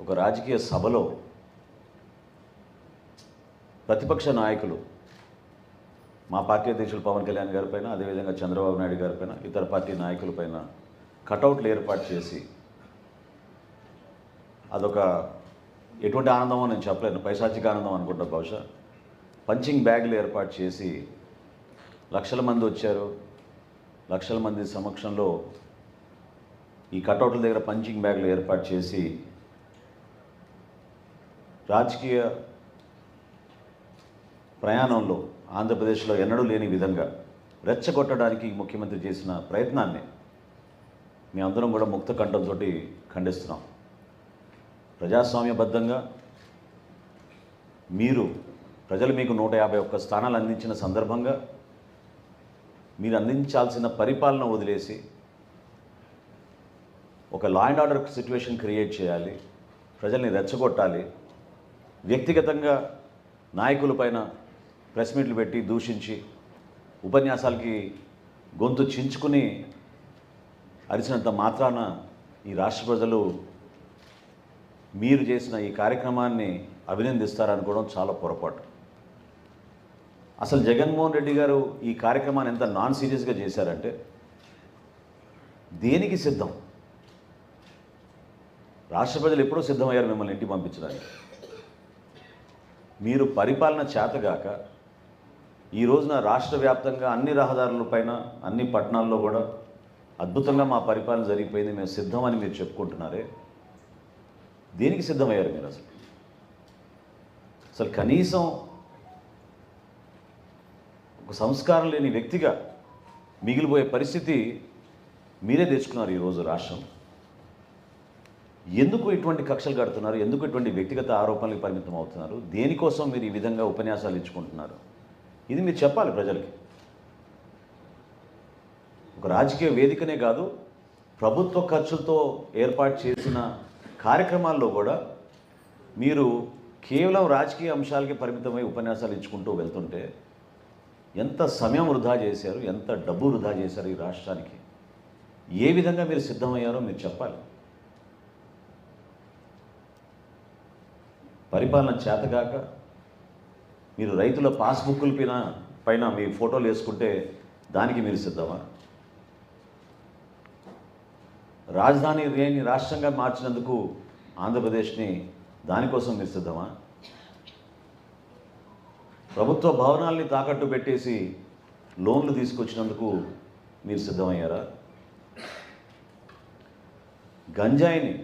ఒక రాజకీయ సభలో ప్రతిపక్ష నాయకులు మా పార్టీ అధ్యక్షులు పవన్ కళ్యాణ్ గారిపైన, అదేవిధంగా చంద్రబాబు నాయుడు గారిపైన, ఇతర పార్టీ నాయకులపైన కటౌట్లు ఏర్పాటు చేసి అదొక ఎటువంటి ఆనందమో నేను చెప్పలేను, పైశాచిక ఆనందం అనుకుంటా. బహుశా పంచింగ్ బ్యాగులు ఏర్పాటు చేసి లక్షల మంది వచ్చారు. లక్షల మంది సమక్షంలో ఈ కటౌట్ల దగ్గర పంచింగ్ బ్యాగులు ఏర్పాటు చేసి రాజకీయ ప్రయాణంలో ఆంధ్రప్రదేశ్లో ఎన్నడూ లేని విధంగా రెచ్చగొట్టడానికి ముఖ్యమంత్రి చేసిన ప్రయత్నాన్ని మేమందరం కూడా ముక్త కంఠంతో ఖండిస్తున్నాం. ప్రజాస్వామ్యబద్ధంగా ప్రజలు మీకు 151 స్థానాలు అందించిన సందర్భంగా మీరు అందించాల్సిన పరిపాలన వదిలేసి ఒక law and order situation create చేయాలి, ప్రజల్ని రెచ్చగొట్టాలి, వ్యక్తిగతంగా నాయకులపైన ప్రెస్ మీట్లు పెట్టి దూషించి ఉపన్యాసాలకి గొంతు చించుకుని అరిచినంత మాత్రాన ఈ రాష్ట్ర ప్రజలు మీరు చేసిన ఈ కార్యక్రమాన్ని అభినందిస్తారనుకోవడం చాలా పొరపాటు. అసలు జగన్మోహన్ రెడ్డి గారు ఈ కార్యక్రమాన్ని ఎంత నాన్ సీరియస్గా చేశారంటే దేనికి సిద్ధం? రాష్ట్ర ప్రజలు ఎప్పుడూ సిద్ధమయ్యారు మిమ్మల్ని ఇంటికి పంపించడానికి. మీరు పరిపాలన చేతగాక ఈ రోజున రాష్ట్ర వ్యాప్తంగా అన్ని రహదారులపైన అన్ని పట్టణాల్లో కూడా అద్భుతంగా మా పరిపాలన జరిగిపోయింది, మేము సిద్ధమని మీరు చెప్పుకుంటున్నారే, దేనికి సిద్ధమయ్యారు మీరు? అసలు కనీసం ఒక సంస్కారం లేని వ్యక్తిగా మిగిలిపోయే పరిస్థితి మీరే తెచ్చుకున్నారు ఈరోజు రాష్ట్రం. ఎందుకు ఇటువంటి కక్షలు కడుతున్నారు? ఎందుకు ఇటువంటి వ్యక్తిగత ఆరోపణలకు పరిమితం అవుతున్నారు? దేనికోసం మీరు ఈ విధంగా ఉపన్యాసాలు ఇచ్చుకుంటున్నారు? ఇది మీరు చెప్పాలి ప్రజలకి. ఒక రాజకీయ వేదికనే కాదు, ప్రభుత్వ ఖర్చులతో ఏర్పాటు చేసిన కార్యక్రమాల్లో కూడా మీరు కేవలం రాజకీయ అంశాలకి పరిమితమై ఉపన్యాసాలు ఇచ్చుకుంటూ వెళ్తుంటే ఎంత సమయం వృధా చేశారు, ఎంత డబ్బు వృధా చేశారు ఈ రాష్ట్రానికి? ఏ విధంగా మీరు సిద్ధమయ్యారో మీరు చెప్పాలి. పరిపాలన చేతగాక మీరు రైతుల పాస్బుక్కుల పైన మీ ఫోటోలు వేసుకుంటే దానికి మీరు సిద్ధమా? రాజధాని లేని రాష్ట్రంగా మార్చినందుకు ఆంధ్రప్రదేశ్ని దానికోసం మీరు సిద్ధమా? ప్రభుత్వ భవనాల్ని తాకట్టు పెట్టేసి లోన్లు తీసుకొచ్చినందుకు మీరు సిద్ధమయ్యారా? గంజాయిని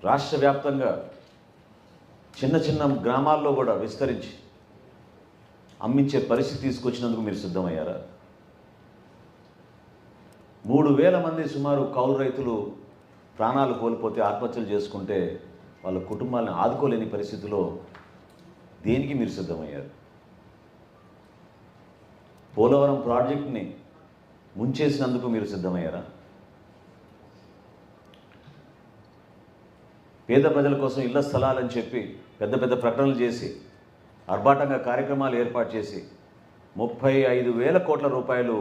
రాష్ట్ర వ్యాప్తంగా చిన్న చిన్న గ్రామాల్లో కూడా విస్తరించి అమ్మించే పరిస్థితి తీసుకొచ్చినందుకు మీరు సిద్ధమయ్యారా? 3,000 మంది సుమారు కౌలు రైతులు ప్రాణాలు కోల్పోతే ఆత్మహత్యలు చేసుకుంటే వాళ్ళ కుటుంబాలను ఆదుకోలేని పరిస్థితిలో దేనికి మీరు సిద్ధమయ్యారు? పోలవరం ప్రాజెక్ట్ని ముంచేసినందుకు మీరు సిద్ధమయ్యారా? పేద ప్రజల కోసం ఇళ్ల స్థలాలని చెప్పి పెద్ద పెద్ద ప్రకటనలు చేసి ఆర్భాటంగా కార్యక్రమాలు ఏర్పాటు చేసి 35,000 కోట్ల రూపాయలు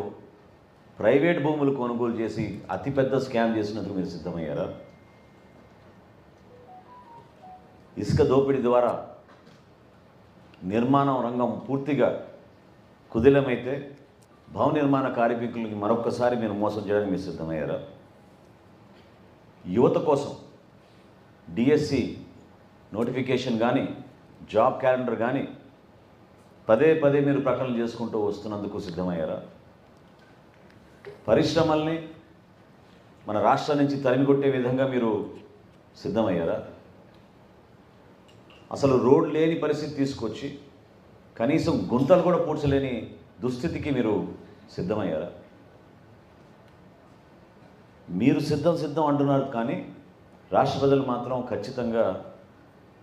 ప్రైవేట్ భూములు కొనుగోలు చేసి అతిపెద్ద స్కామ్ చేసినందుకు మీరు సిద్ధమయ్యారా? ఇసుక దోపిడీ ద్వారా నిర్మాణం రంగం పూర్తిగా కుదిలమైతే భవన నిర్మాణ కార్మికులకి మరొకసారి మీరు మోసం చేయడానికి మీరు సిద్ధమయ్యారా? యువత కోసం డిఎస్సి నోటిఫికేషన్ కానీ జాబ్ క్యాలెండర్ కానీ పదే పదే మీరు ప్రకటనలు చేసుకుంటూ వస్తున్నందుకు సిద్ధమయ్యారా? పరిశ్రమల్ని మన రాష్ట్రం నుంచి తరిమికొట్టే విధంగా మీరు సిద్ధమయ్యారా? అసలు రోడ్ లేని పరిస్థితి తీసుకొచ్చి కనీసం గుంతలు కూడా పూడ్చలేని దుస్థితికి మీరు సిద్ధమయ్యారా? మీరు సిద్ధం అంటున్నారు, కానీ రాష్ట్ర ప్రజలు మాత్రం ఖచ్చితంగా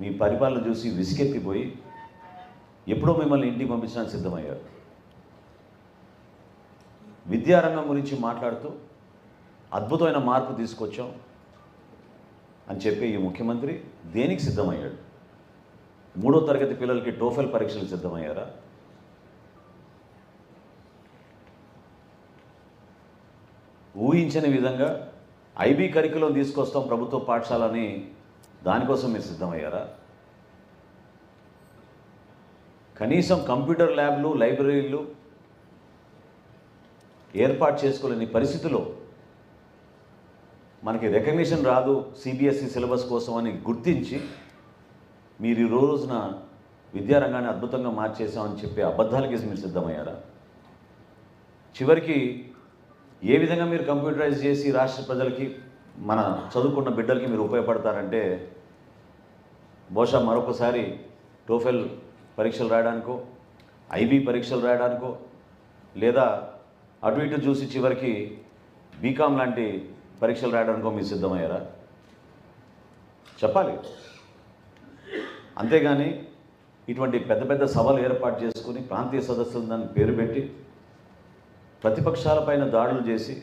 మీ పరిపాలన చూసి విసిగెత్తిపోయి ఎప్పుడో మిమ్మల్ని ఇంటికి పంపించడానికి సిద్ధమయ్యారు. విద్యారంగం గురించి మాట్లాడుతూ అద్భుతమైన మార్పు తీసుకొచ్చాం అని చెప్పి ఈ ముఖ్యమంత్రి దేనికి సిద్ధమయ్యాడు? 3వ తరగతి పిల్లలకి టోఫెల్ పరీక్షలు సిద్ధమయ్యారా? ఊహించని విధంగా ఐబీ కరికులం తీసుకొస్తాం ప్రభుత్వ పాఠశాలని దానికోసం మీరు సిద్ధమయ్యారా? కనీసం కంప్యూటర్ ల్యాబ్లు, లైబ్రరీలు ఏర్పాటు చేసుకోలేని పరిస్థితిలో మనకి రికగ్నిషన్ రాదు సిబిఎస్ఈ సిలబస్ కోసం అని గుర్తించి మీరు ఈ రోజున విద్యారంగాన్ని అద్భుతంగా మార్చేసామని చెప్పే అబద్ధాలకి మీరు సిద్ధమయ్యారా? చివరికి ఏ విధంగా మీరు కంప్యూటరైజ్ చేసి రాష్ట్ర ప్రజలకి, మన చదువుకున్న బిడ్డలకి మీరు ఉపయోగపడతారంటే, బహుశా మరొకసారి టోఫెల్ పరీక్షలు రాయడానికో, ఐబీ పరీక్షలు రాయడానికో, లేదా అటు ఇటు చూసి చివరికి బీకామ్ లాంటి పరీక్షలు రాయడానికో మీరు సిద్ధమయ్యారా? చెప్పాలి. అంతేగాని ఇటువంటి పెద్ద పెద్ద సభలు ఏర్పాటు చేసుకుని ప్రాంతీయ సదస్సులు దాన్ని పేరు పెట్టి ప్రతిపక్షాలపైన దాడులు చేసి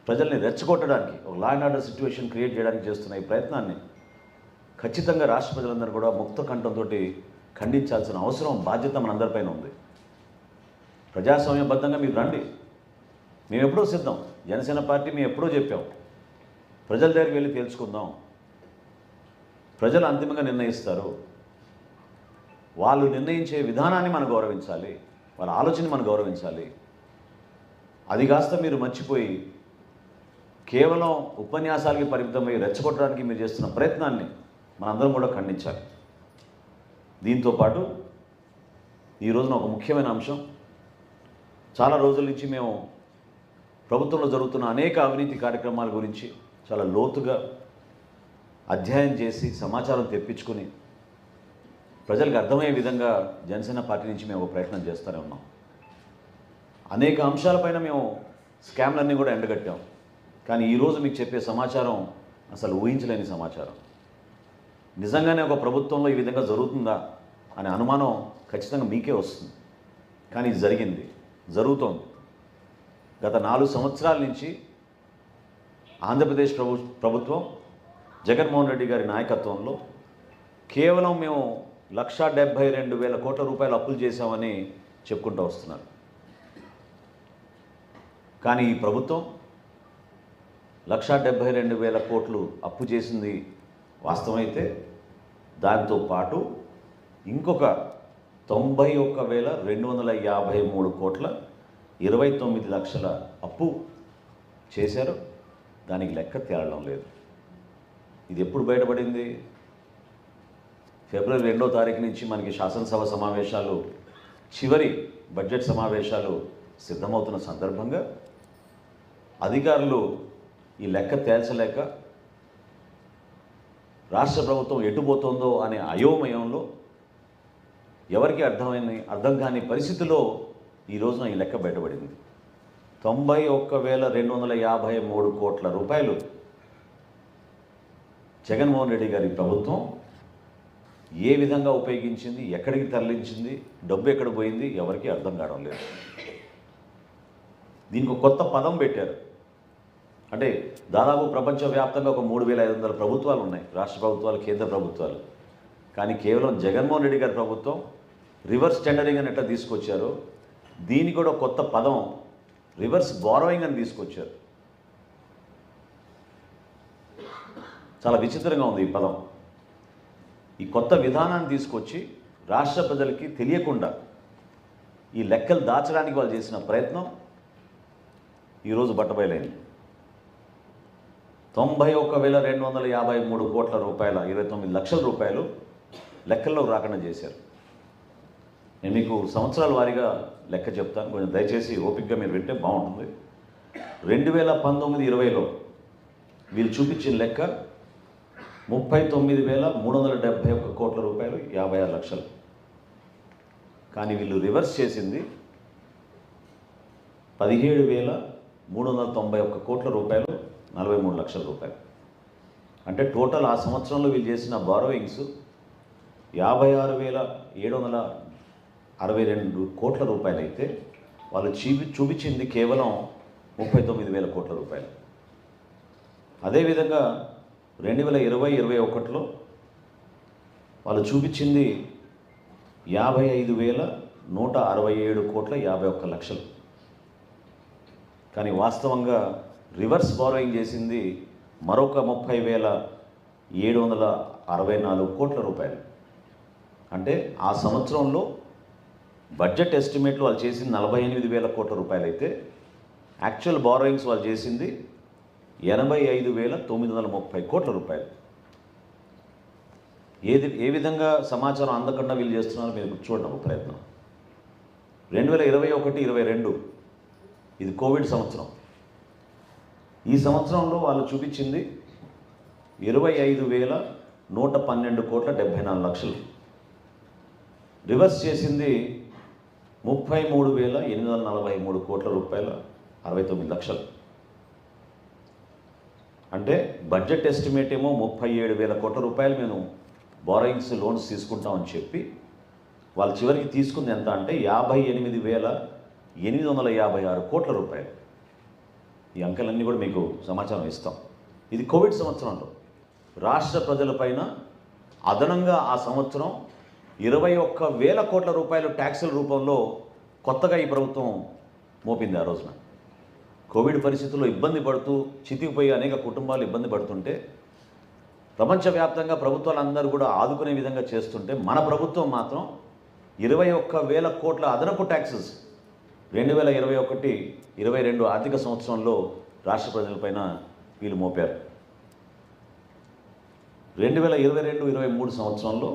ప్రజల్ని రెచ్చగొట్టడానికి, ఒక law and order situation create చేయడానికి చేస్తున్న ఈ ప్రయత్నాన్ని ఖచ్చితంగా రాష్ట్ర ప్రజలందరూ కూడా ముక్త కంఠంతో ఖండించాల్సిన అవసరం, బాధ్యత మనందరిపైన ఉంది. ప్రజాస్వామ్యబద్ధంగా మీరు రండి, మేము ఎప్పుడో సిద్ధం. జనసేన పార్టీ మేము ఎప్పుడో చెప్పాం, ప్రజల దగ్గరికి వెళ్ళి తేల్చుకుందాం. ప్రజలు అంతిమంగా నిర్ణయిస్తారు. వాళ్ళు నిర్ణయించే విధానాన్ని మనం గౌరవించాలి, వాళ్ళ ఆలోచనని మనం గౌరవించాలి. అది కాస్త మీరు మర్చిపోయి కేవలం ఉపన్యాసాలకి పరిమితమై రెచ్చగొట్టడానికి మీరు చేస్తున్న ప్రయత్నాన్ని మనందరం కూడా ఖండించాలి. దీంతోపాటు ఈ రోజున ఒక ముఖ్యమైన అంశం, చాలా రోజుల నుంచి మేము ప్రభుత్వంలో జరుగుతున్న అనేక అవినీతి కార్యక్రమాల గురించి చాలా లోతుగా అధ్యయనం చేసి సమాచారం తెప్పించుకుని ప్రజలకు అర్థమయ్యే విధంగా జనసేన పార్టీ నుంచి మేము ఒక ప్రయత్నం చేస్తూనే ఉన్నాం. అనేక అంశాలపైన మేము స్కామ్లన్నీ కూడా ఎండగట్టాం. కానీ ఈరోజు మీకు చెప్పే సమాచారం అసలు ఊహించలేని సమాచారం. నిజంగానే ఒక ప్రభుత్వంలో ఈ విధంగా జరుగుతుందా అనే అనుమానం ఖచ్చితంగా మీకే వస్తుంది. కానీ ఇది జరిగింది, జరుగుతోంది. గత 4 సంవత్సరాల నుంచి ఆంధ్రప్రదేశ్ ప్రభుత్వం జగన్మోహన్ రెడ్డి గారి నాయకత్వంలో కేవలం మేము 1,72,000 కోట్ల రూపాయలు అప్పులు చేశామని చెప్పుకుంటూ వస్తున్నారు. కానీ ఈ ప్రభుత్వం 1,72,000 కోట్లు అప్పు చేసింది వాస్తవమైతే, దాంతో పాటు ఇంకొక 91,253 కోట్ల 29 లక్షల అప్పు చేశారు. దానికి లెక్క తేలడం లేదు. ఇది ఎప్పుడు బయటపడింది? ఫిబ్రవరి 2వ తారీఖు నుంచి మనకి శాసనసభ సమావేశాలు, చివరి బడ్జెట్ సమావేశాలు సిద్ధమవుతున్న సందర్భంగా అధికారులు ఈ లెక్క తేల్చలేక రాష్ట్ర ప్రభుత్వం ఎటుపోతుందో అనే అయోమయంలో, ఎవరికి అర్థం కాని పరిస్థితిలో ఈ రోజున ఈ లెక్క బయటపడింది. 91,253 కోట్ల రూపాయలు జగన్మోహన్ రెడ్డి గారి ప్రభుత్వం ఏ విధంగా ఉపయోగించింది, ఎక్కడికి తరలించింది, డబ్బు ఎక్కడ పోయింది, ఎవరికి అర్థం కావడం లేదు. దీనికి ఒక కొత్త పదం పెట్టారు. అంటే దాదాపు ప్రపంచవ్యాప్తంగా ఒక 3,500 ప్రభుత్వాలు ఉన్నాయి, రాష్ట్ర ప్రభుత్వాలు, కేంద్ర ప్రభుత్వాలు. కానీ కేవలం జగన్మోహన్ రెడ్డి గారి ప్రభుత్వం రివర్స్ టెండరింగ్ అని ఎట్లా తీసుకొచ్చారో, దీని కూడా కొత్త పదం రివర్స్ బారోయింగ్ అని తీసుకొచ్చారు. చాలా విచిత్రంగా ఉంది ఈ పదం. ఈ కొత్త విధానాన్ని తీసుకొచ్చి రాష్ట్ర ప్రజలకి తెలియకుండా ఈ లెక్కలు దాచడానికి వాళ్ళు చేసిన ప్రయత్నం ఈరోజు బట్టబయలైంది. 91,253 కోట్ల రూపాయల 29 లక్షల రూపాయలు లెక్కల్లో రాకుండా చేశారు. నేను మీకు సంవత్సరాల వారీగా లెక్క చెప్తాను, కొంచెం దయచేసి ఓపికగా మీరు వింటే బాగుంటుంది. 2019-20లో వీళ్ళు చూపించిన లెక్క 39,371 కోట్ల రూపాయలు, 56 లక్షలు. కానీ వీళ్ళు రివర్స్ చేసింది 17,391 కోట్ల రూపాయలు, 43 లక్షల రూపాయలు. అంటే టోటల్ ఆ సంవత్సరంలో వీళ్ళు చేసిన బారోయింగ్స్ 56,762 కోట్ల రూపాయలు అయితే వాళ్ళు చూపించింది కేవలం 39,000 కోట్ల రూపాయలు. అదేవిధంగా 2020-21లో వాళ్ళు చూపించింది 55,167 కోట్ల 51 లక్షలు. కానీ వాస్తవంగా రివర్స్ బారోయింగ్ చేసింది మరొక 30,700 64 కోట్ల రూపాయలు. అంటే ఆ సంవత్సరంలో బడ్జెట్ ఎస్టిమేట్లు వాళ్ళు చేసింది 48,000 కోట్ల రూపాయలు అయితే యాక్చువల్ బారోయింగ్స్ వాళ్ళు చేసింది 85,930 కోట్ల రూపాయలు. ఏ విధంగా సమాచారం అందకుండా వీళ్ళు చేస్తున్నారో మీరు చూడండి ఒక ప్రయత్నం. 2021-22 ఇది కోవిడ్ సంవత్సరం. ఈ సంవత్సరంలో వాళ్ళు చూపించింది 25,112 కోట్ల 74 లక్షలు. రివర్స్ చేసింది 33,843 కోట్ల రూపాయల 69 లక్షలు. అంటే బడ్జెట్ ఎస్టిమేట్ ఏమో 37,000 కోట్ల రూపాయలు మేము బారోయింగ్స్ లోన్స్ తీసుకుంటామని చెప్పి వాళ్ళు చివరికి తీసుకుంది ఎంత అంటే 58,856 కోట్ల రూపాయలు. ఈ అంకెలన్నీ కూడా మీకు సమాచారం ఇస్తాం. ఇది కోవిడ్ సంవత్సరంలో రాష్ట్ర ప్రజలపైన అదనంగా ఆ సంవత్సరం 21,000 కోట్ల రూపాయలు ట్యాక్సుల రూపంలో కొత్తగా ఈ ప్రభుత్వం మోపింది. ఆ రోజున కోవిడ్ పరిస్థితుల్లో ఇబ్బంది పడుతూ చితికిపోయి అనేక కుటుంబాలు ఇబ్బంది పడుతుంటే ప్రపంచవ్యాప్తంగా ప్రభుత్వాలందరూ కూడా ఆదుకునే విధంగా చేస్తుంటే మన ప్రభుత్వం మాత్రం 21,000 కోట్ల అదనపు ట్యాక్సెస్ 2021-22 ఆర్థిక సంవత్సరంలో రాష్ట్ర ప్రజలపైన వీళ్ళు మోపారు. 2022-23 సంవత్సరంలో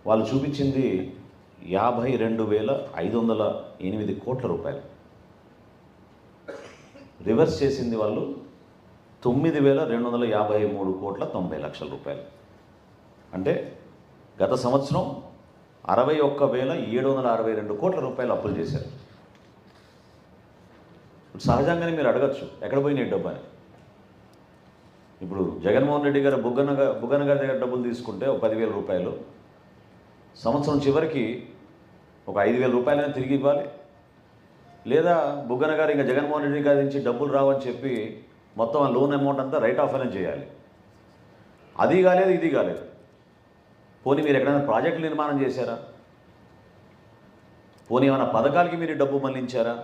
వాళ్ళు చూపించింది 52,508 కోట్ల రూపాయలు. రివర్స్ చేసింది వాళ్ళు 9,253 కోట్ల 90 లక్షల రూపాయలు. అంటే గత సంవత్సరం 61,762 కోట్ల రూపాయలు అప్పులు చేశారు. సహజంగానే మీరు అడగచ్చు ఎక్కడ పోయినాయి డబ్బు అని. ఇప్పుడు జగన్మోహన్ రెడ్డి గారు బుగ్గన గారి దగ్గర డబ్బులు తీసుకుంటే ఒక 10,000 రూపాయలు, సంవత్సరం చివరికి ఒక 5,000 రూపాయలైనా తిరిగి ఇవ్వాలి. లేదా బుగ్గన గారు ఇంకా జగన్మోహన్ రెడ్డి గారి నుంచి డబ్బులు రావని చెప్పి మొత్తం ఆ లోన్ అమౌంట్ అంతా రైట్ ఆఫ్ అనేది చేయాలి. అది కాలేదు, ఇది కాలేదు. పోనీ మీరు ఎక్కడైనా ప్రాజెక్టులు నిర్మాణం చేశారా? పోనీ ఏమైనా పథకాలకి మీరు డబ్బు మళ్లించారా?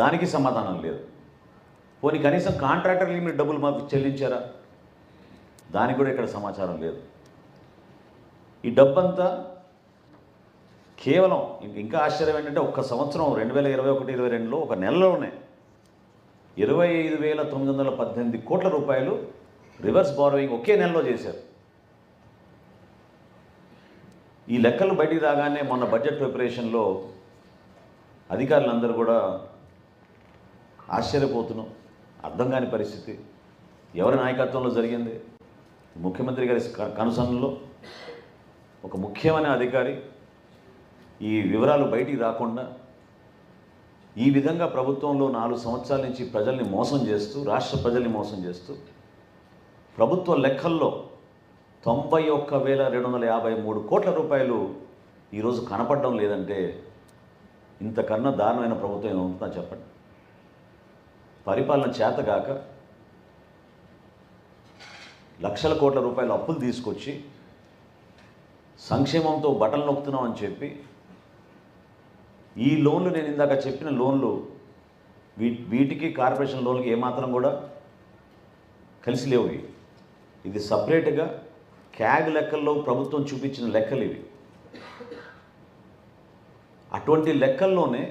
దానికి సమాధానం లేదు. పోనీ కనీసం కాంట్రాక్టర్లకి మీరు డబ్బులు మాకు చెల్లించారా? దానికి కూడా ఇక్కడ సమాచారం లేదు. ఈ డబ్బంతా కేవలం ఇంకా ఆశ్చర్యం ఏంటంటే ఒక్క సంవత్సరం 2021-22లో ఒక నెలలోనే 25,918 కోట్ల రూపాయలు రివర్స్ బారోయింగ్ ఒకే నెలలో చేశారు. ఈ లెక్కలు బయటికి రాగానే మొన్న బడ్జెట్ ప్రిపరేషన్లో అధికారులందరూ కూడా ఆశ్చర్యపోతున్నాం. అర్థం కాని పరిస్థితి. ఎవరి నాయకత్వంలో జరిగింది? ముఖ్యమంత్రి గారి కనుసన్నలో ఒక ముఖ్యమైన అధికారి ఈ వివరాలు బయటికి రాకుండా ఈ విధంగా ప్రభుత్వంలో 4 సంవత్సరాల నుంచి ప్రజల్ని మోసం చేస్తూ, రాష్ట్ర ప్రజల్ని మోసం చేస్తూ ప్రభుత్వ లెక్కల్లో 91,253 కోట్ల రూపాయలు ఈరోజు కనపడడం లేదంటే ఇంతకన్నా దారుణమైన ప్రభుత్వం ఏమవుతుందో చెప్పండి. పరిపాలన చేతగాక లక్షల కోట్ల రూపాయలు అప్పులు తీసుకొచ్చి సంక్షేమంతో బటన్ నొక్కుతున్నాం అని చెప్పి ఈ లోన్లు, నేను ఇందాక చెప్పిన లోన్లు వీటికి కార్పొరేషన్ లోన్లకి ఏమాత్రం కూడా కలిసి లేవు. ఇది సపరేట్గా క్యాగ్ లెక్కల్లో ప్రభుత్వం చూపించిన లెక్కలు ఇవి. అటువంటి లెక్కల్లోనే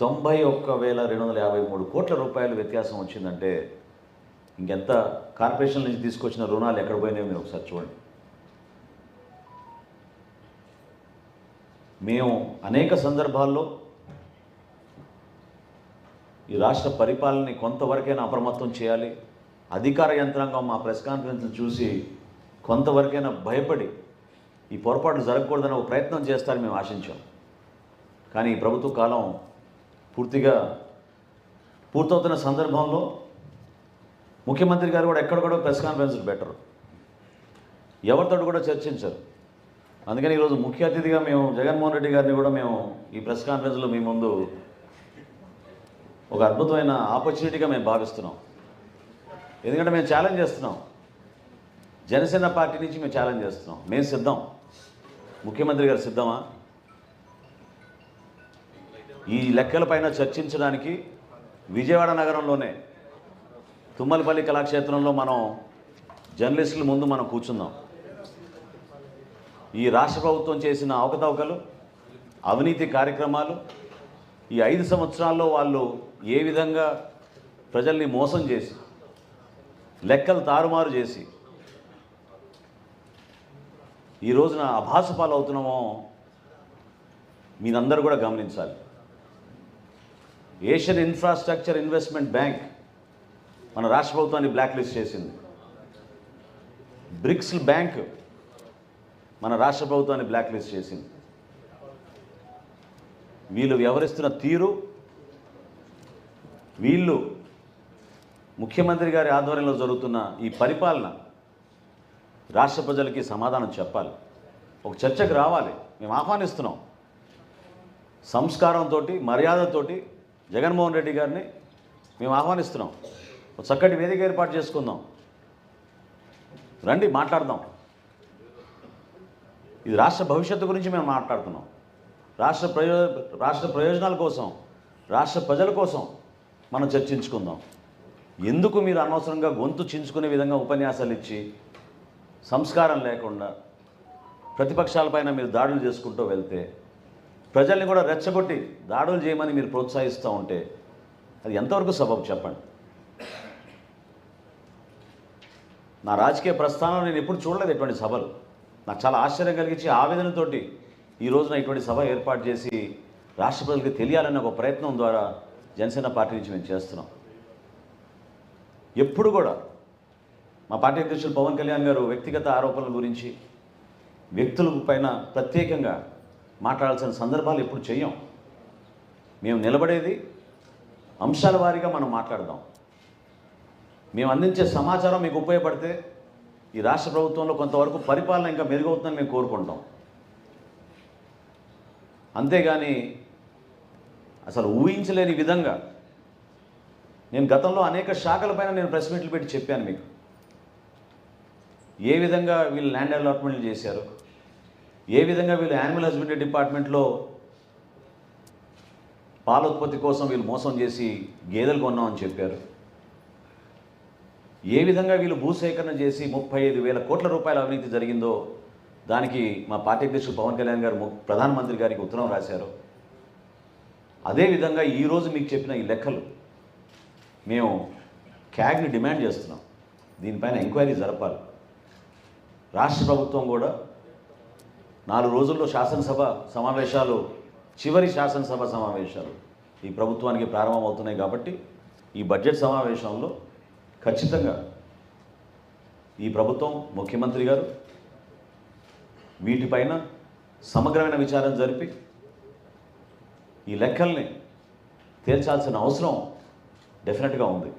91,253 కోట్ల రూపాయలు వ్యత్యాసం వచ్చిందంటే ఇంకెంత కార్పొరేషన్ నుంచి తీసుకొచ్చిన రుణాలు ఎక్కడ పోయినాయో మీరు ఒకసారి చూడండి. మేము అనేక సందర్భాల్లో ఈ రాష్ట్ర పరిపాలనని కొంతవరకైనా అప్రమత్తం చేయాలి, అధికార యంత్రాంగం మా ప్రెస్ కాన్ఫరెన్స్ని చూసి కొంతవరకైనా భయపడి ఈ పొరపాట్లు జరగకూడదని ఒక ప్రయత్నం చేస్తారని మేము ఆశించాం. కానీ ఈ ప్రభుత్వ కాలం పూర్తవుతున్న సందర్భంలో ముఖ్యమంత్రి గారు కూడా ఎక్కడ కూడా ప్రెస్ కాన్ఫరెన్స్లు పెట్టరు, ఎవరితో కూడా చర్చించరు. అందుకని ఈరోజు ముఖ్య అతిథిగా మేము జగన్మోహన్ రెడ్డి గారిని కూడా మేము ఈ ప్రెస్ కాన్ఫరెన్స్లో మీ ముందు ఒక అద్భుతమైన ఆపర్చునిటీగా మేము భావిస్తున్నాం. ఎందుకంటే మేము ఛాలెంజ్ చేస్తున్నాం, జనసేన పార్టీ నుంచి మేము ఛాలెంజ్ చేస్తున్నాం. మేము సిద్ధం, ముఖ్యమంత్రి గారు సిద్ధమా ఈ లెక్కలపైన చర్చించడానికి? విజయవాడ నగరంలోనే తుమ్మలపల్లి కళాక్షేత్రంలో మనం జర్నలిస్టుల ముందు మనం కూర్చుందాం. ఈ రాష్ట్ర ప్రభుత్వం చేసిన అవకతవకలు, అవినీతి కార్యక్రమాలు, ఈ 5 సంవత్సరాల్లో వాళ్ళు ఏ విధంగా ప్రజల్ని మోసం చేసి, లెక్కలు తారుమారు చేసి ఈ రోజున అభాసుపాలు అవుతున్నామో మీరందరూ కూడా గమనించాలి. ఏషియన్ ఇన్ఫ్రాస్ట్రక్చర్ ఇన్వెస్ట్మెంట్ బ్యాంక్ మన రాష్ట్ర ప్రభుత్వాన్ని బ్లాక్ లిస్ట్ చేసింది. బ్రిక్స్ బ్యాంక్ మన రాష్ట్ర ప్రభుత్వాన్ని బ్లాక్ లిస్ట్ చేసింది. వీళ్ళు వ్యవహరిస్తున్న తీరు, వీళ్ళు ముఖ్యమంత్రి గారి ఆధ్వర్యంలో జరుగుతున్న ఈ పరిపాలన రాష్ట్ర ప్రజలకి సమాధానం చెప్పాలి. ఒక చర్చకు రావాలి. మేము ఆహ్వానిస్తున్నాం. సంస్కారంతో, మర్యాదతోటి జగన్మోహన్ రెడ్డి గారిని మేము ఆహ్వానిస్తున్నాం. ఒక చక్కటి వేదిక ఏర్పాటు చేసుకుందాం. రండి, మాట్లాడదాం. ఇది రాష్ట్ర భవిష్యత్తు గురించి మేము మాట్లాడుతున్నాం. రాష్ట్ర ప్రయోజనాల కోసం, రాష్ట్ర ప్రజల కోసం మనం చర్చించుకుందాం. ఎందుకు మీరు అనవసరంగా గొంతు చించుకునే విధంగా ఉపన్యాసాలు ఇచ్చి, సంస్కారం లేకుండా ప్రతిపక్షాలపైన మీరు దాడులు చేసుకుంటూ వెళ్తే, ప్రజల్ని కూడా రెచ్చగొట్టి దాడులు చేయమని మీరు ప్రోత్సహిస్తూ ఉంటే అది ఎంతవరకు సబబు చెప్పండి. నా రాజకీయ ప్రస్థానం నేను ఎప్పుడు చూడలేదు ఇటువంటి సభలు. నాకు చాలా ఆశ్చర్యం కలిగించి, ఆవేదనతోటి ఈ రోజున ఇటువంటి సభ ఏర్పాటు చేసి రాష్ట్ర ప్రజలకు తెలియాలనే ఒక ప్రయత్నం ద్వారా జనసేన పార్టీ నుంచి మేము చేస్తున్నాం. ఎప్పుడు కూడా మా పార్టీ అధ్యక్షులు పవన్ కళ్యాణ్ గారు వ్యక్తిగత ఆరోపణల గురించి, వ్యక్తుల పైన ప్రత్యేకంగా మాట్లాడాల్సిన సందర్భాలు ఎప్పుడు చెయ్యం. మేము నిలబడేది అంశాల వారీగా మనం మాట్లాడదాం. మేము అందించే సమాచారం మీకు ఉపయోగపడితే ఈ రాష్ట్ర ప్రభుత్వంలో కొంతవరకు పరిపాలన ఇంకా మెరుగవుతుందని మేము కోరుకుంటాం. అంతేగాని అసలు ఊహించలేని విధంగా నేను గతంలో అనేక శాఖలపైన నేను ప్రెస్ మీట్లు పెట్టి చెప్పాను మీకు. ఏ విధంగా వీళ్ళు ల్యాండ్ అలాట్మెంట్లు చేశారు, ఏ విధంగా వీళ్ళు యానిమల్ హస్బెండరీ డిపార్ట్మెంట్లో పాల ఉత్పత్తి కోసం వీళ్ళు మోసం చేసి గేదెలు కొన్నామని చెప్పారు. ఏ విధంగా వీళ్ళు భూసేకరణ చేసి 35,000 కోట్ల రూపాయల అవినీతి జరిగిందో దానికి మా పార్టీ అధ్యక్షుడు పవన్ కళ్యాణ్ గారు ప్రధానమంత్రి గారికి ఉత్తరం రాశారు. అదేవిధంగా ఈరోజు మీకు చెప్పిన ఈ లెక్కలు మేము క్యాగ్ని డిమాండ్ చేస్తున్నాం. దీనిపైన ఎంక్వైరీ జరపాలి. రాష్ట్ర ప్రభుత్వం కూడా 4 రోజుల్లో శాసనసభ సమావేశాలు, చివరి శాసనసభ సమావేశాలు ఈ ప్రభుత్వానికి ప్రారంభమవుతున్నాయి. కాబట్టి ఈ బడ్జెట్ సమావేశంలో ఖచ్చితంగా ఈ ప్రభుత్వం, ముఖ్యమంత్రి గారు వీటిపైన సమగ్రమైన విచారణ జరిపి ఈ లెక్కల్ని తేల్చాల్సిన అవసరం డెఫినెట్గా ఉంది.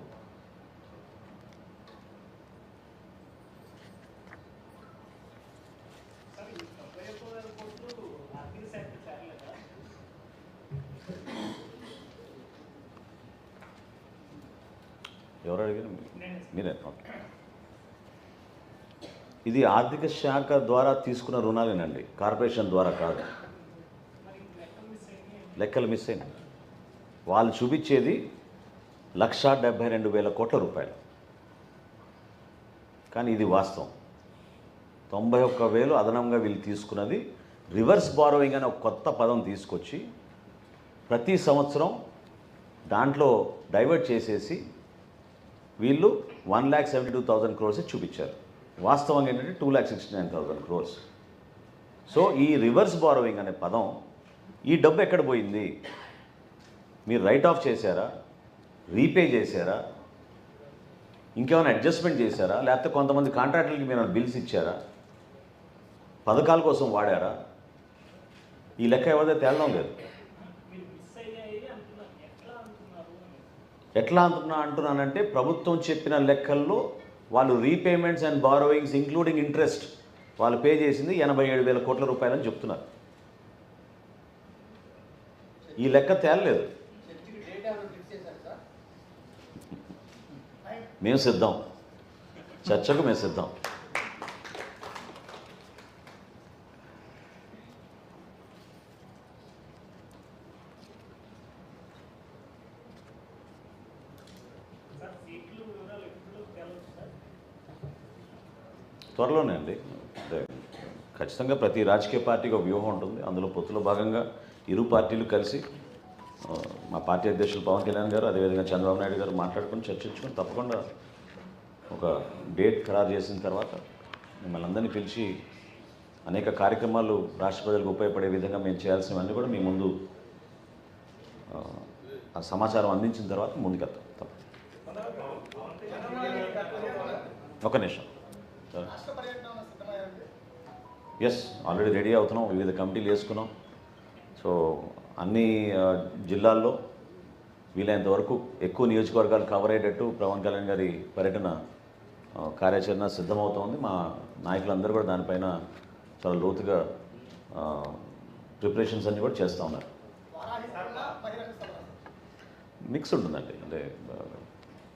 ఎవరు అడిగారు? మీరే. ఇది ఆర్థిక శాఖ ద్వారా తీసుకున్న రుణాలేనండి, కార్పొరేషన్ ద్వారా కాదు. లెక్కలు మిస్ అయినాయి. వాళ్ళు చూపించేది 1,72,000 కోట్ల రూపాయలు, కానీ ఇది వాస్తవం. 91,000 అదనంగా వీళ్ళు తీసుకున్నది రివర్స్ బారోయింగ్ అనే ఒక కొత్త పదం తీసుకొచ్చి ప్రతి సంవత్సరం దాంట్లో డైవర్ట్ చేసేసి వీళ్ళు 1,72,000 crores చూపించారు. వాస్తవంగా ఏంటంటే 2,69,000 crores. సో ఈ రివర్స్ బారోయింగ్ అనే పదం, ఈ డబ్బు ఎక్కడ పోయింది? మీరు రైట్ ఆఫ్ చేశారా, రీపే చేశారా, ఇంకేమైనా అడ్జస్ట్మెంట్ చేశారా, లేకపోతే కొంతమంది కాంట్రాక్టర్లకి మీరు బిల్స్ ఇచ్చారా, పథకాల కోసం వాడారా? ఈ లెక్క ఎవరిదో తేలడం లేదు. ఎట్లా అంటున్నానంటే ప్రభుత్వం చెప్పిన లెక్కల్లో వాళ్ళు repayments and borrowings including interest వాళ్ళు పే చేసింది 87,000 కోట్ల రూపాయలని చెప్తున్నారు. ఈ లెక్క తేలలేదు. మేము సిద్ధం, చర్చకు మేము సిద్ధం. త్వరలోనే అండి. అంటే ఖచ్చితంగా ప్రతి రాజకీయ పార్టీకి ఒక వ్యూహం ఉంటుంది. అందులో పొత్తులో భాగంగా ఇరు పార్టీలు కలిసి మా పార్టీ అధ్యక్షులు పవన్ కళ్యాణ్ గారు, అదేవిధంగా చంద్రబాబు నాయుడు గారు మాట్లాడుకొని చర్చించుకొని తప్పకుండా ఒక డేట్ ఖరారు చేసిన తర్వాత మిమ్మల్ని అందరినీ పిలిచి అనేక కార్యక్రమాలు రాష్ట్ర ప్రజలకు ఉపయోగపడే విధంగా మేము చేయాల్సినవన్నీ కూడా మీ ముందు ఆ సమాచారం అందించిన తర్వాత ముందుకెళ్తాం. తప్ప ఒక నిమిషం. ఎస్, ఆల్రెడీ రెడీ అవుతున్నాం. వివిధ కమిటీలు వేసుకున్నాం. సో అన్ని జిల్లాల్లో వీలైనంత వరకు ఎక్కువ నియోజకవర్గాలు కవర్ అయ్యేటట్టు పవన్ కళ్యాణ్ గారి పర్యటన కార్యాచరణ సిద్ధమవుతోంది. మా నాయకులందరూ కూడా దానిపైన చాలా లోతుగా ప్రిపరేషన్స్ అన్నీ కూడా చేస్తూ ఉన్నారు. మిక్స్ ఉంటుందండి. అంటే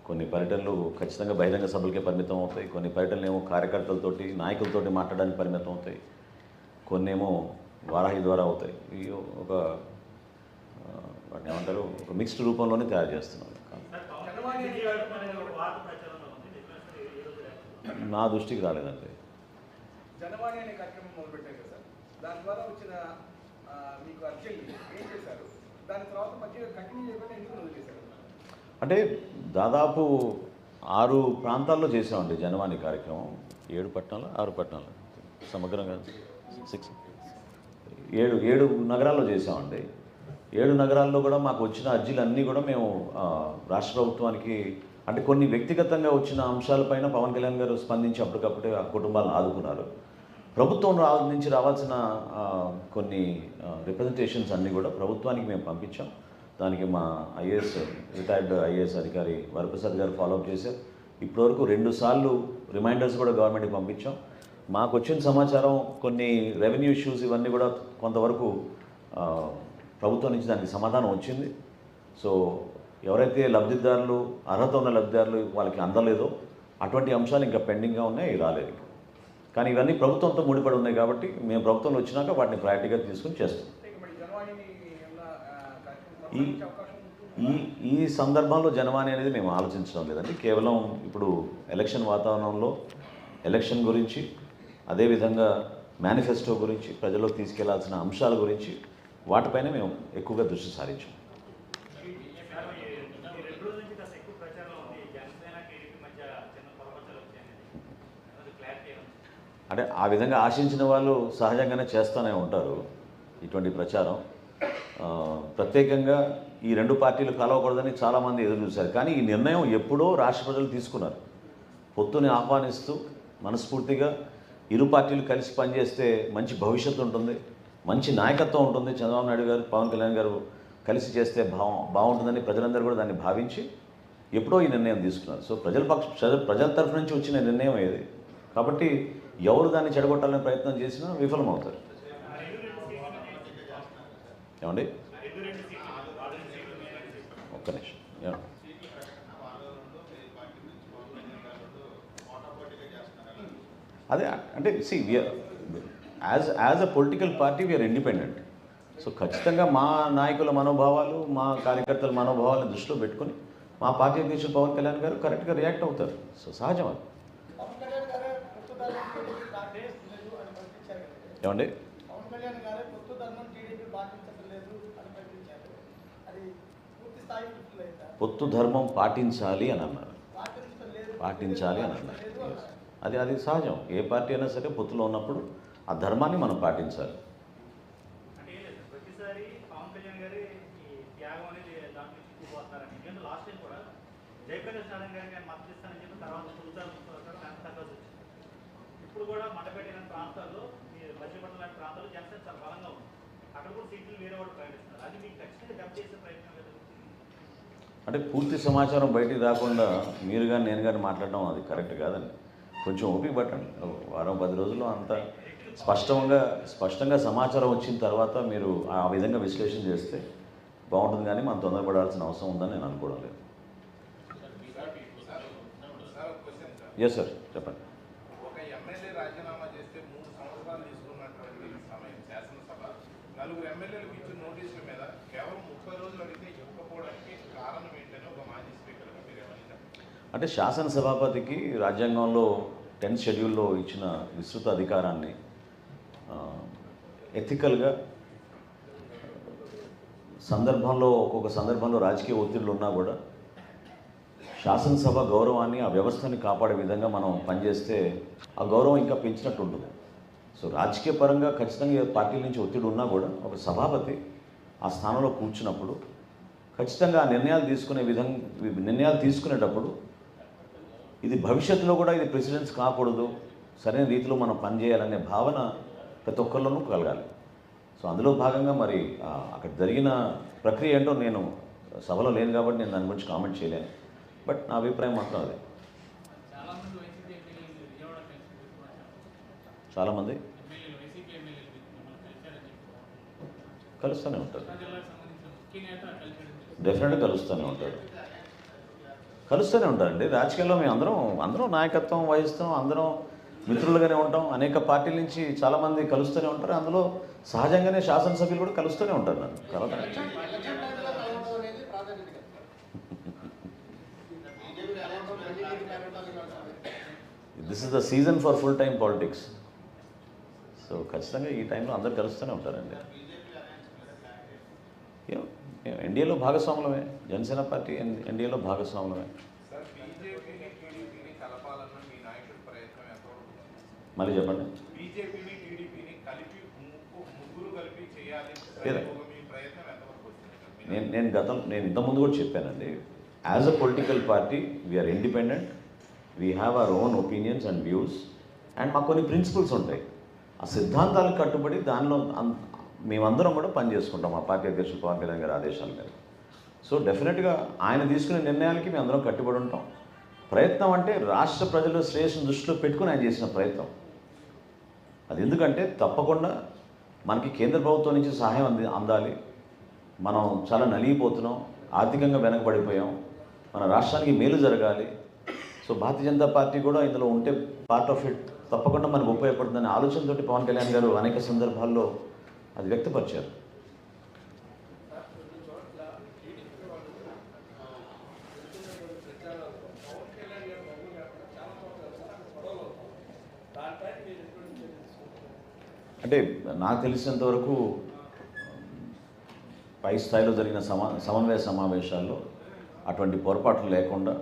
కొన్ని పర్యటనలు ఖచ్చితంగా బహిరంగ సభలకే పరిమితం అవుతాయి. కొన్ని పర్యటనలు ఏమో కార్యకర్తలతోటి నాయకులతోటి మాట్లాడడానికి పరిమితం అవుతాయి. కొన్ని ఏమో వారాహి ద్వారా అవుతాయి. ఇవి ఒక వాటిని ఏమంటారు, ఒక మిక్స్డ్ రూపంలోనే తయారు చేస్తున్నాం. నా దృష్టికి రాలేదండి. జనవాణి అనే కార్యక్రమం మొదలుపెట్టారు కదా సార్, దాని ద్వారా వచ్చిన మీకు అర్జెంట్ ఏం చేశారు? దాని తర్వాత మధ్య కంటిన్యూ చేయకుండా ఎందుకు వదిలేశారు? అంటే దాదాపు 6 ప్రాంతాల్లో చేసామండి జనవాణి కార్యక్రమం. 7 పట్టణాలు 6 పట్టణాలు సమగ్రంగా 7 నగరాల్లో చేసామండి. 7 నగరాల్లో కూడా మాకు వచ్చిన అర్జీలన్నీ కూడా మేము రాష్ట్ర ప్రభుత్వానికి, అంటే కొన్ని వ్యక్తిగతంగా వచ్చిన అంశాలపైన పవన్ కళ్యాణ్ గారు స్పందించి అప్పటికప్పుడే ఆ కుటుంబాలను ఆదుకున్నారు. ప్రభుత్వం నుంచి రావాల్సిన కొన్ని రిప్రజెంటేషన్స్ అన్నీ కూడా ప్రభుత్వానికి మేము పంపించాం. దానికి మా రిటైర్డ్ ఐఏఎస్ అధికారి వరప్రసాద్ గారు ఫాలోఅప్ చేశారు. ఇప్పటివరకు 2 సార్లు రిమైండర్స్ కూడా గవర్నమెంట్కి పంపించాం. మాకు వచ్చిన సమాచారం కొన్ని రెవెన్యూ ఇష్యూస్ ఇవన్నీ కూడా కొంతవరకు ప్రభుత్వం నుంచి దానికి సమాధానం వచ్చింది. సో ఎవరైతే లబ్ధిదారులు, అర్హత ఉన్న లబ్ధిదారులు వాళ్ళకి అందలేదో అటువంటి అంశాలు ఇంకా పెండింగ్గా ఉన్నాయి, రాలేదు. కానీ ఇవన్నీ ప్రభుత్వంతో ముడిపడి ఉన్నాయి కాబట్టి మేము ప్రభుత్వంలో వచ్చినాక వాటిని ప్రయారిటీగా తీసుకుని చేస్తాం. ఈ సందర్భంలో జనవాణి అనేది మేము ఆలోచించడం లేదండి. కేవలం ఇప్పుడు ఎలక్షన్ వాతావరణంలో ఎలక్షన్ గురించి, అదేవిధంగా మేనిఫెస్టో గురించి, ప్రజల్లోకి తీసుకెళ్లాల్సిన అంశాల గురించి వాటిపైన మేము ఎక్కువగా దృష్టి సారించాం. అంటే ఆ విధంగా ఆశించిన వాళ్ళు సహజంగానే చేస్తూనే ఉంటారు ఇటువంటి ప్రచారం. ప్రత్యేకంగా ఈ 2 పార్టీలు కలవకూడదని చాలామంది ఎదురు చూశారు. కానీ ఈ నిర్ణయం ఎప్పుడో రాష్ట్ర ప్రజలు తీసుకున్నారు. పొత్తుని ఆహ్వానిస్తూ మనస్ఫూర్తిగా ఇరు పార్టీలు కలిసి పనిచేస్తే మంచి భవిష్యత్తు ఉంటుంది, మంచి నాయకత్వం ఉంటుంది. చంద్రబాబు నాయుడు గారు, పవన్ కళ్యాణ్ గారు కలిసి చేస్తే బాగుంటుందని ప్రజలందరూ కూడా దాన్ని భావించి ఎప్పుడో ఈ నిర్ణయం తీసుకున్నారు. సో ప్రజల తరఫు నుంచి వచ్చిన నిర్ణయం ఏది కాబట్టి ఎవరు దాన్ని చెడగొట్టాలనే ప్రయత్నం చేసినా విఫలమవుతారు. ఏమండి, ఒక్క నిమిషం. అదే అంటే as a political party we're independent. So ఖచ్చితంగా మా నాయకుల మనోభావాలు, మా కార్యకర్తల మనోభావాలను దృష్టిలో పెట్టుకొని మా పార్టీ అధ్యక్షుడు పవన్ కళ్యాణ్ గారు కరెక్ట్గా రియాక్ట్ అవుతారు. సో సహజం అది. ఏమండి, పొత్తు ధర్మం పాటించాలి అని అన్నారు. పాటించాలి అని అన్నారు. అది సహజం. ఏ పార్టీ అయినా సరే పొత్తులో ఉన్నప్పుడు ఆ ధర్మాన్ని మనం పాటించాలి. ఇప్పుడు కూడా మండపేట ప్రాంతాల్లో, మధ్యపట్నం లాంటి ప్రాంతాల్లో జనసేన చాలా బలంగా ఉంది. అక్కడ కూడా సీట్లు వేరే వాళ్ళు ప్రకటిస్తున్నారు. అది మీకు ఖచ్చితంగా డబ్బు చేసే ప్రయత్నం లేదు. అంటే పూర్తి సమాచారం బయటికి రాకుండా మీరు కానీ నేను కానీ మాట్లాడడం అది కరెక్ట్ కాదండి. కొంచెం ఓపిక పట్టండి. వారం 10 రోజుల్లో అంత స్పష్టంగా సమాచారం వచ్చిన తర్వాత మీరు ఆ విధంగా విశ్లేషణ చేస్తే బాగుంటుంది. కానీ మనం తొందరపడాల్సిన అవసరం ఉందని నేను అనుకోవడం లేదు. ఎస్ సార్, చెప్పండి. ఒక ఎమ్మెల్యే రాజీనామా చేస్తే 3 సంవత్సరాలు తీసుకున్నటువంటి సమయం శాసనసభ 4 ఎమ్మెల్యేలకు ఇచ్చిన నోటీసుల మీద కేవలం 30 రోజులు అడిగితే ఇవ్వకపోవడానికి కారణం ఏంటని ఒక మాజీ స్పీకర్గా మీరు ఏమన్నారు? అంటే శాసనసభాపతికి రాజ్యాంగంలో 10th షెడ్యూల్లో ఇచ్చిన విస్తృత అధికారాన్ని ఎథికల్గా ఒక్కొక్క సందర్భంలో రాజకీయ ఒత్తిడులు ఉన్నా కూడా శాసనసభ గౌరవాన్ని, ఆ వ్యవస్థని కాపాడే విధంగా మనం పనిచేస్తే ఆ గౌరవం ఇంకా పెంచినట్టు ఉంటుంది. సో రాజకీయ పరంగా ఖచ్చితంగా పార్టీల నుంచి ఒత్తిడి ఉన్నా కూడా ఒక సభాపతి ఆ స్థానంలో కూర్చున్నప్పుడు ఖచ్చితంగా ఆ నిర్ణయాలు తీసుకునేటప్పుడు ఇది భవిష్యత్తులో కూడా ఇది ప్రెసిడెన్స్ కాకూడదు, సరైన రీతిలో మనం పనిచేయాలనే భావన ప్రతి ఒక్కరిలోనూ కలగాలి. సో అందులో భాగంగా మరి అక్కడ జరిగిన ప్రక్రియ ఏంటో నేను సభలో లేను కాబట్టి నేను దాని గురించి కామెంట్ చేయలేను. బట్ నా అభిప్రాయం మాత్రం అదే. చాలామంది కలుస్తూనే ఉంటారు, డెఫినెట్గా కలుస్తూనే ఉంటారండి. రాజకీయాల్లో మేము అందరం నాయకత్వం వహిస్తాం, అందరం మిత్రులుగానే ఉంటాం. అనేక పార్టీల నుంచి చాలామంది కలుస్తూనే ఉంటారు. అందులో సహజంగానే శాసనసభ్యులు కూడా కలుస్తూనే ఉంటారు. నన్ను కలవడం this is the season for full time politics. So ఖచ్చితంగా ఈ టైంలో అందరు కలుస్తూనే ఉంటారండి. ఎన్డీఏలో భాగస్వాములమే, జనసేన పార్టీ ఎన్డీఏలో భాగస్వాములమే. మళ్ళీ చెప్పండి. నేను ఇంతకుముందు కూడా చెప్పానండి. As a political party we're independent, we have our own opinions and views, and మాకు కొన్ని ప్రిన్సిపల్స్ ఉంటాయి. ఆ సిద్ధాంతాలకు కట్టుబడి దానిలో మేమందరం కూడా పనిచేసుకుంటాం మా పార్టీ అధ్యక్షులు పవన్ కళ్యాణ్ గారి ఆదేశాల మీద. సో డెఫినెట్గా ఆయన తీసుకునే నిర్ణయాలకి మేము అందరం కట్టుబడి ఉంటాం. ప్రయత్నం అంటే రాష్ట్ర ప్రజల శ్రేయస్సును దృష్టిలో పెట్టుకుని ఆయన చేసిన ప్రయత్నం అది. ఎందుకంటే తప్పకుండా మనకి కేంద్ర ప్రభుత్వం నుంచి సహాయం అందాలి. మనం చాలా నలిగిపోతున్నాం, ఆర్థికంగా వెనకబడిపోయాం, మన రాష్ట్రానికి మేలు జరగాలి. సో భారతీయ జనతా పార్టీ కూడా ఇందులో ఉంటే పార్ట్ ఆఫ్ ఇట్ తప్పకుండా మనకు ఉపయోగపడుతుందనే ఆలోచనతోటి పవన్ కళ్యాణ్ గారు అనేక సందర్భాల్లో అది వ్యక్తపరిచారు. అంటే నాకు తెలిసినంతవరకు పై స్థాయిలో జరిగిన సమన్వయ సమావేశాల్లో అటువంటి పొరపాట్లు లేకుండా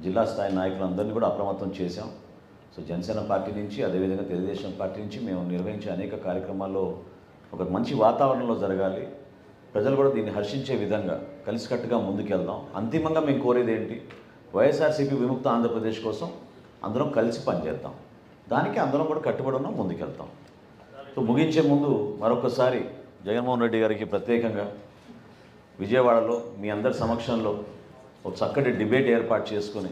జిల్లా స్థాయి నాయకులందరినీ కూడా అప్రమత్తం చేశాం. సో జనసేన పార్టీ నుంచి, అదేవిధంగా తెలుగుదేశం పార్టీ నుంచి మేము నిర్వహించే అనేక కార్యక్రమాల్లో ఒక మంచి వాతావరణంలో జరగాలి, ప్రజలు కూడా దీన్ని హర్షించే విధంగా కలిసికట్టుగా ముందుకెళ్దాం. అంతిమంగా మేము కోరేది ఏంటి, వైఎస్ఆర్సీపీ విముక్త ఆంధ్రప్రదేశ్ కోసం అందరం కలిసి పనిచేద్దాం. దానికి అందరం కూడా కట్టుబడి ఉన్నాం, ముందుకెళ్తాం. సో ముగించే ముందు మరొకసారి జగన్మోహన్ రెడ్డి గారికి ప్రత్యేకంగా విజయవాడలో మీ అందరి సమక్షంలో ఒక చక్కటి డిబేట్ ఏర్పాటు చేసుకుని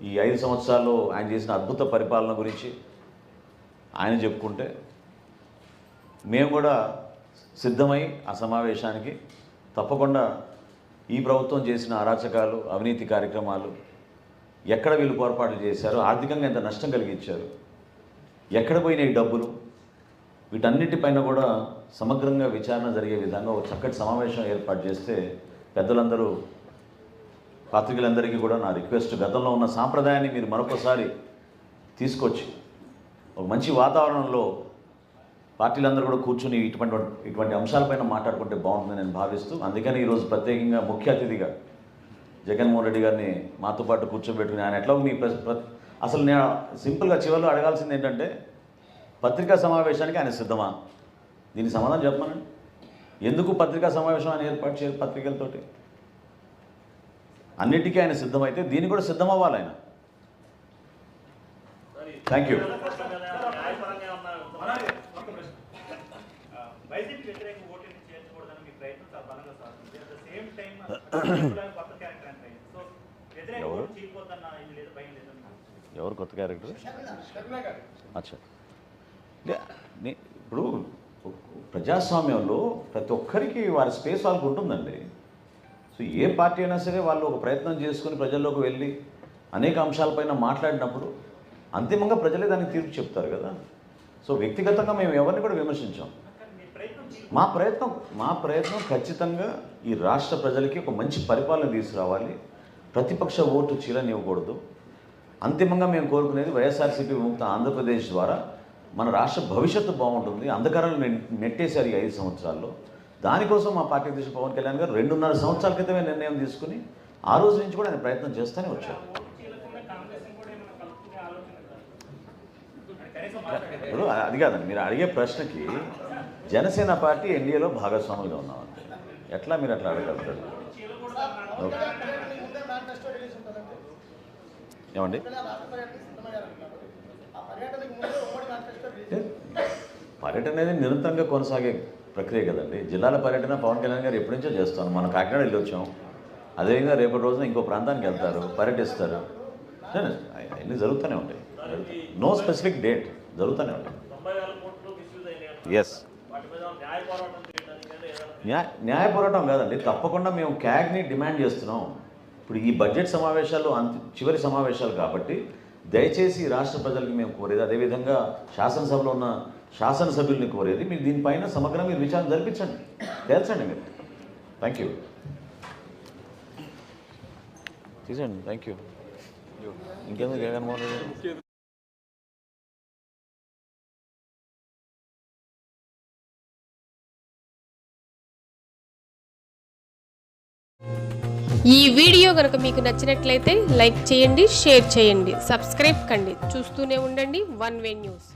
ఈ 5 సంవత్సరాల్లో ఆయన చేసిన అద్భుత పరిపాలన గురించి ఆయన చెప్పుకుంటే మేము కూడా సిద్ధమై ఆ సమావేశానికి తప్పకుండా ఈ ప్రభుత్వం చేసిన అరాచకాలు, అవినీతి కార్యక్రమాలు, ఎక్కడ వీళ్ళు పొరపాట్లు చేశారు, ఆర్థికంగా ఎంత నష్టం కలిగించారు, ఎక్కడ పోయినాయి డబ్బులు, వీటన్నిటిపైన కూడా సమగ్రంగా విచారణ జరిగే విధంగా ఒక చక్కటి సమావేశం ఏర్పాటు చేస్తే పెద్దలందరూ, పాత్రికలందరికీ కూడా నా రిక్వెస్ట్, గతంలో ఉన్న సాంప్రదాయాన్ని మీరు మరొకసారి తీసుకొచ్చి ఒక మంచి వాతావరణంలో పార్టీలందరూ కూడా కూర్చుని ఇటువంటి అంశాలపైన మాట్లాడుకుంటే బాగుంటుందని నేను భావిస్తూ, అందుకని ఈరోజు ప్రత్యేకంగా ముఖ్య అతిథిగా జగన్మోహన్ రెడ్డి గారిని మాతో పాటు కూర్చోబెట్టుకుని ఆయన ఎట్లా మీ అసలు నేను సింపుల్గా చివరిలో అడగాల్సింది ఏంటంటే, పత్రికా సమావేశానికి ఆయన సిద్ధమా? దీనికి సమాధానం చెప్పమనండి. ఎందుకు పత్రికా సమావేశం ఆయన ఏర్పాటు చేయాలి? పత్రికలతోటి అన్నిటికీ ఆయన సిద్ధమైతే దీన్ని కూడా సిద్ధమవ్వాలి ఆయన. Thank you. వైసీపీ వ్యతిరేక ఓటింగ్ చేర్చకూడదని మీ ప్రయత్నం చాలా బలంగా సాగుతుంది. అట్ ద సేమ్ టైం కొత్త క్యారెక్టర్ అంటే సో వ్యతిరేక ఓటు చీలిపోతున్న ఇది లేదు, భయం లేదన్న. ఎవరు కొత్త క్యారెక్టర్? అచ్చా, ఇప్పుడు ప్రజాస్వామ్యంలో ప్రతి ఒక్కరికి వారి స్పేస్ వాళ్ళకు ఉంటుందండి. సో ఏ పార్టీ అయినా సరే వాళ్ళు ఒక ప్రయత్నం చేసుకుని ప్రజల్లోకి వెళ్ళి అనేక అంశాలపైన మాట్లాడినప్పుడు అంతిమంగా ప్రజలే దానికి తీర్పు చెప్తారు కదా. సో వ్యక్తిగతంగా మేము ఎవరిని కూడా విమర్శించాం. మా ప్రయత్నం ఖచ్చితంగా ఈ రాష్ట్ర ప్రజలకి ఒక మంచి పరిపాలన తీసుకురావాలి, ప్రతిపక్ష ఓటు చీలనివ్వకూడదు, అంతిమంగా మేము కోరుకునేది వైఎస్ఆర్సీపీ విముక్త ఆంధ్రప్రదేశ్ ద్వారా మన రాష్ట్ర భవిష్యత్తు బాగుంటుంది. అంధకారాలు నెట్టేశారు ఈ 5 సంవత్సరాల్లో. దానికోసం మా పార్టీ అధ్యక్షుడు పవన్ కళ్యాణ్ గారు 2.5 సంవత్సరాల క్రితమే నిర్ణయం తీసుకుని ఆ రోజు నుంచి కూడా ఆయన ప్రయత్నం చేస్తూనే వచ్చారు. ఇప్పుడు అది కాదండి, మీరు అడిగే ప్రశ్నకి జనసేన పార్టీ ఎన్డీఏలో భాగస్వాములుగా ఉన్నామండి. ఎట్లా మీరు అట్లా అడగలుగుతారు? ఏమండి, పర్యటన అనేది నిరంతరంగా కొనసాగే ప్రక్రియ కదండి. జిల్లాల పర్యటన పవన్ కళ్యాణ్ గారు ఎప్పటి నుంచో చేస్తాను. మనం కాకినాడ వెళ్ళి వచ్చాం. అదేవిధంగా రేపటి రోజున ఇంకో ప్రాంతానికి వెళ్తారు, పర్యటిస్తారు. అన్నీ జరుగుతూనే ఉంటాయి. నో స్పెసిఫిక్ డేట్, జరుగుతూనే ఉంటాయి. ఎస్, న్యాయ పోరాటం కాదండి, తప్పకుండా మేము క్యాగ్ని డిమాండ్ చేస్తున్నాం. ఇప్పుడు ఈ బడ్జెట్ సమావేశాలు చివరి సమావేశాలు కాబట్టి దయచేసి రాష్ట్ర ప్రజలకి మేము కోరేది, అదేవిధంగా శాసనసభలో ఉన్న శాసనసభ్యుల్ని కోరేది, మీరు దీనిపైన సమగ్రంగా మీరు విచారణ జరిపించండి, తేల్చండి మీరు. థ్యాంక్ యూ, తీసండి. Thank you. ఇంకేందుకు జగన్మోహన్ రెడ్డి? ఈ వీడియో కనుక మీకు నచ్చినట్లయితే లైక్ చేయండి, షేర్ చేయండి, సబ్స్క్రైబ్ కండి. చూస్తూనే ఉండండి వన్ వే న్యూస్.